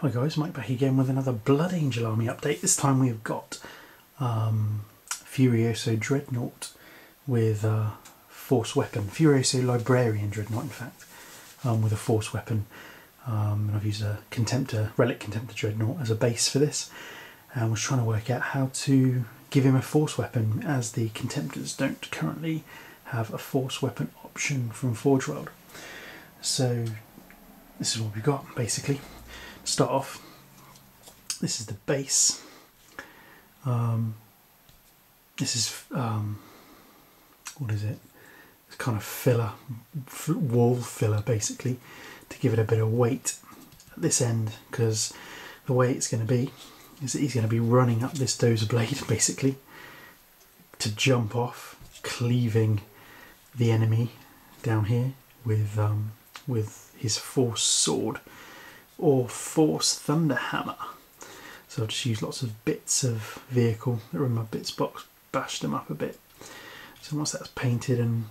Hi guys, Mike back again with another Blood Angel Army update. This time we've got Furioso Dreadnought with Force Weapon. Furioso Librarian Dreadnought, in fact, with a Force Weapon. And I've used a Contemptor, Relic Contemptor Dreadnought as a base for this. And was trying to work out how to give him a Force Weapon, as the Contemptors don't currently have a Force Weapon option from Forge World. So this is what we've got, basically. Start off, this is the base. This is what is it? It's kind of filler, wall filler, basically, to give it a bit of weight at this end, because the way it's going to be is that he's going to be running up this dozer blade, basically, to jump off, cleaving the enemy down here with his Force Sword or Force Thunderhammer. So I've just used lots of bits of vehicle that were in my bits box, bashed them up a bit. So once that's painted and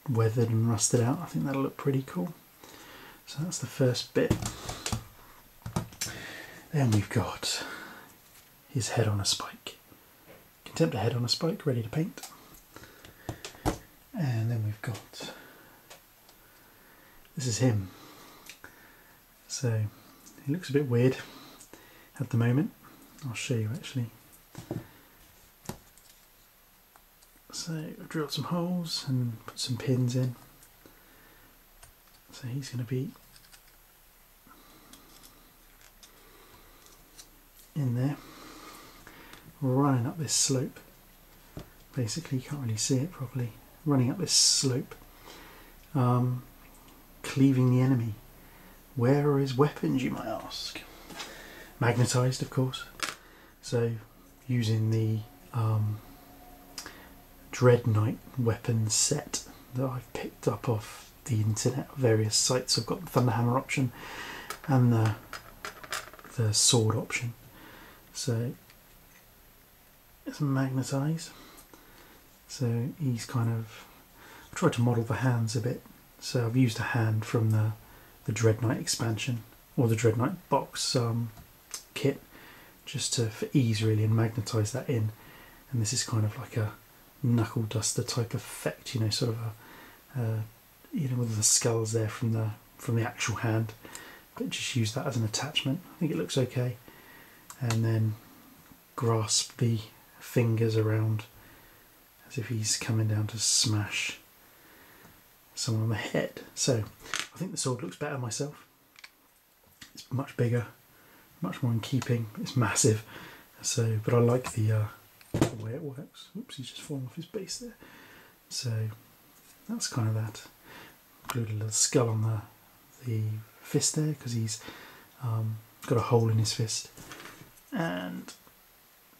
weathered and rusted out, I think that'll look pretty cool. So that's the first bit. Then we've got his head on a spike. Contemptor head on a spike, ready to paint. And then we've got, this is him. So he looks a bit weird at the moment. I'll show you actually. So I've drilled some holes and put some pins in. So he's going to be in there, running up this slope. Basically, you can't really see it properly. Running up this slope, cleaving the enemy. Where are his weapons, you might ask? Magnetised, of course. So using the Dreadnought weapon set that I've picked up off the internet, various sites. I've got the Thunderhammer option and the sword option. So it's magnetised. So he's kind of, I've tried to model the hands a bit. So I've used a hand from the Dreadnought expansion, or the Dreadnought box kit, just for ease really, and magnetise that in. And this is kind of like a knuckle duster type effect, you know, sort of a you know, with the skulls there from the actual hand. But just use that as an attachment. I think it looks okay. And then grasp the fingers around as if he's coming down to smash someone on the head. So I think the sword looks better myself. It's much bigger, much more in keeping. It's massive. So, but I like the way it works. Oops, he's just fallen off his base there. So that's kind of that. Glued a little skull on the fist there, because he's got a hole in his fist, and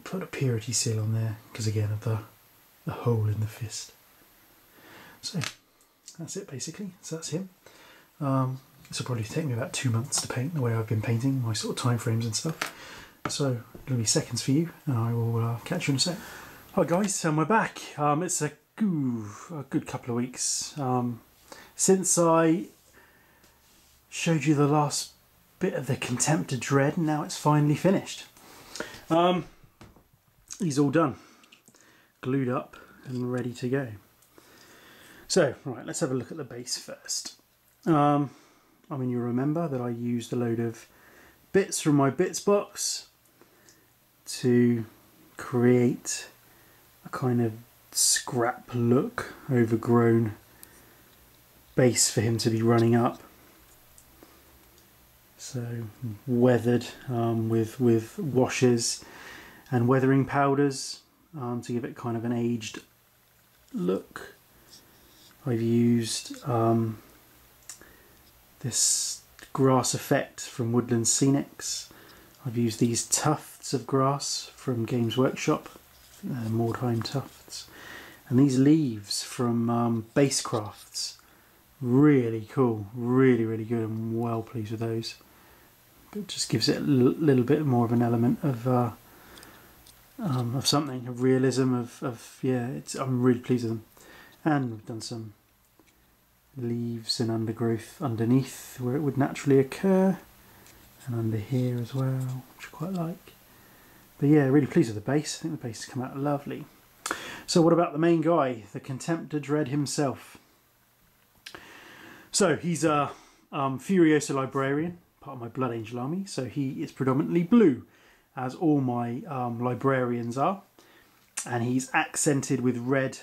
put a purity seal on there because again of the hole in the fist. So that's it basically. So that's him. This will probably take me about 2 months to paint, the way I've been painting, my sort of time frames and stuff. So it'll be seconds for you, and I will catch you in a sec. Hi guys, and we're back. It's a good couple of weeks since I showed you the last bit of the Contemptor Dread, and now it's finally finished. He's all done, glued up and ready to go. So, right, let's have a look at the base first. I mean, you remember that I used a load of bits from my bits box to create a kind of scrap look, overgrown base for him to be running up. So weathered with washes and weathering powders to give it kind of an aged look. I've used this grass effect from Woodland Scenics. I've used these tufts of grass from Games Workshop, Mordheim tufts, and these leaves from Base Crafts. Really cool, really good. I'm well pleased with those. It just gives it a little bit more of an element of something, of realism, yeah. I'm really pleased with them. And we've done some leaves and undergrowth underneath where it would naturally occur, and under here as well, which I quite like. But yeah, really pleased with the base. I think the base has come out lovely. So what about the main guy, the Contemptor Dread himself? So he's a Furioso Librarian, part of my Blood Angel army. So he is predominantly blue, as all my librarians are. And he's accented with red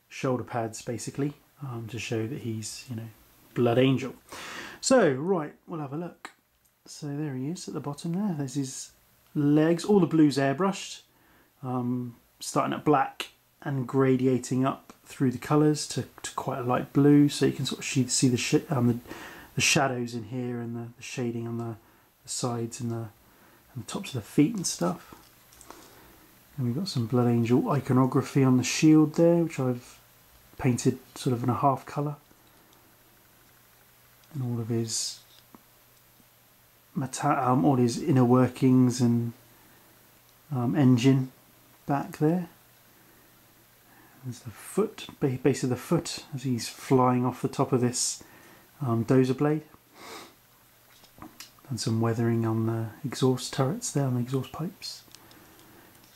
shoulder pads, basically, to show that he's, you know, Blood Angel. So, right, we'll have a look. So there he is at the bottom there. There's his legs. All the blue's airbrushed, starting at black and gradiating up through the colours to quite a light blue. So you can sort of see the shadows in here and the shading on the sides and the tops of the feet and stuff. And we've got some Blood Angel iconography on the shield there, which I've painted sort of in a half colour. And all of his all his inner workings and engine back there. There's the foot, base of the foot, as he's flying off the top of this dozer blade. And some weathering on the exhaust turrets there, on the exhaust pipes.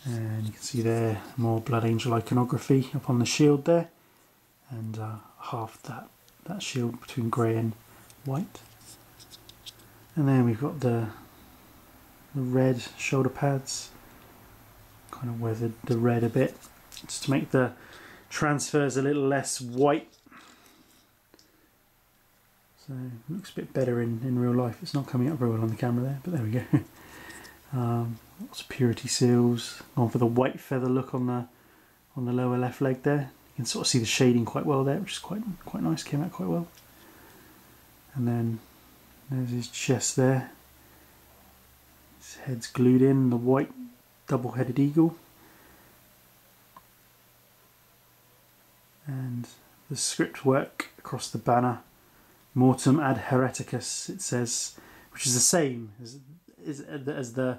And you can see there more Blood Angel iconography up on the shield there. And half that shield between grey and white. And then we've got the red shoulder pads. Kind of weathered the red a bit, just to make the transfers a little less white. So it looks a bit better in real life. It's not coming up very well on the camera there, but there we go. Lots of purity seals. Gone for the white feather look on the lower left leg there. You can sort of see the shading quite well there, which is quite nice. Came out quite well. And then there's his chest there. His head's glued in, the white double-headed eagle. And the script work across the banner, Mortem ad Hereticus, it says, which is the same as the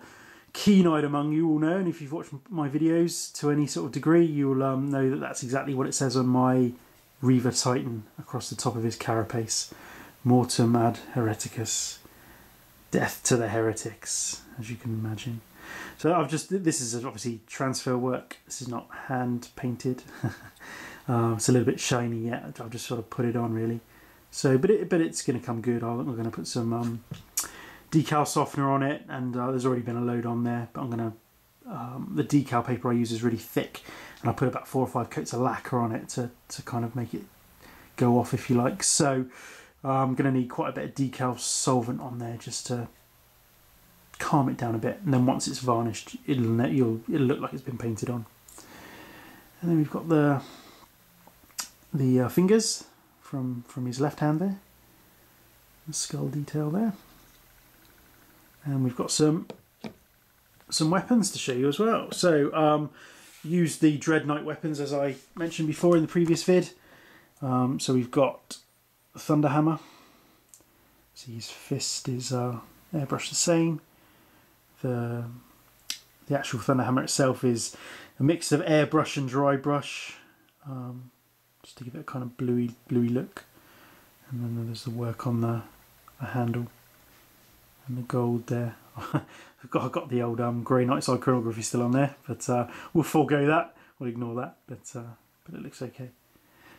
keen-eyed among you will know, and if you've watched my videos to any sort of degree, you'll know that that's exactly what it says on my Reaver Titan across the top of his carapace. Mortem ad Hereticus, death to the heretics, as you can imagine. So this is obviously transfer work. This is not hand painted. It's a little bit shiny yet. I've just sort of put it on really. So, but it's going to come good. I'm going to put some decal softener on it, and there's already been a load on there. But I'm going to the decal paper I use is really thick, and I put about 4 or 5 coats of lacquer on it to kind of make it go off, if you like. So I'm going to need quite a bit of decal solvent on there just to calm it down a bit, and then once it's varnished, it'll look like it's been painted on. And then we've got the fingers from his left hand there, the skull detail there, and we've got some weapons to show you as well. So use the Dreadnought weapons as I mentioned before in the previous vid. So we've got Thunder Hammer. See, his fist is airbrushed the same. The actual Thunder Hammer itself is a mix of airbrush and dry brush, just to give it a kind of bluey look. And then there's the work on the handle and the gold there. I've got the old Grey Knight's iconography still on there, but we'll forego that. We'll ignore that, but it looks okay.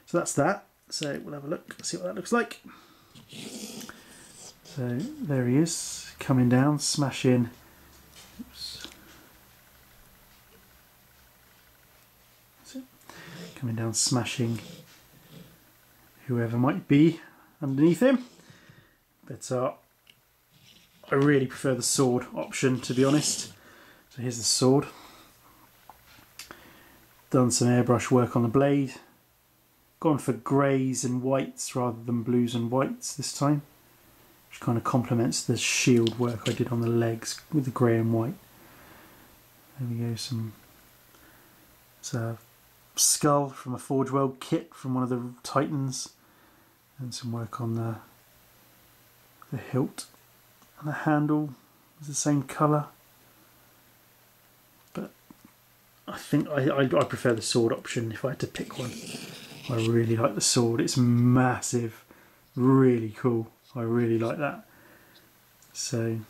So that's that. So we'll have a look, see what that looks like. So there he is, coming down, smashing. Oops. That's it. Coming down, smashing whoever might be underneath him. But I really prefer the sword option, to be honest. So here's the sword. Done some airbrush work on the blade. Gone for greys and whites rather than blues and whites this time, which kind of complements the shield work I did on the legs with the grey and white. There we go, it's a skull from a Forge World kit from one of the Titans, and some work on the hilt, and the handle is the same colour, but I think I prefer the sword option if I had to pick one. I really like the sword. It's massive, really cool. I really like that. So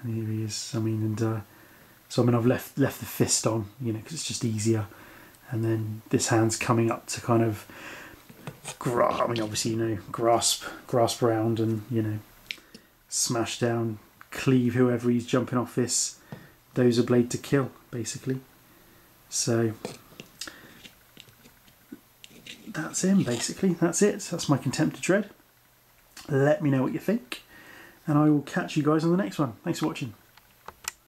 And here he is. I mean, and so I mean, I've left the fist on, you know, because it's just easier. And then this hand's coming up to kind of, I mean, obviously, you know, grasp around and, you know, smash down, cleave whoever he's jumping off this dozer blade to kill, basically. So that's him, basically. That's it. That's my Contemptor Dread. Let me know what you think, and I will catch you guys on the next one. Thanks for watching.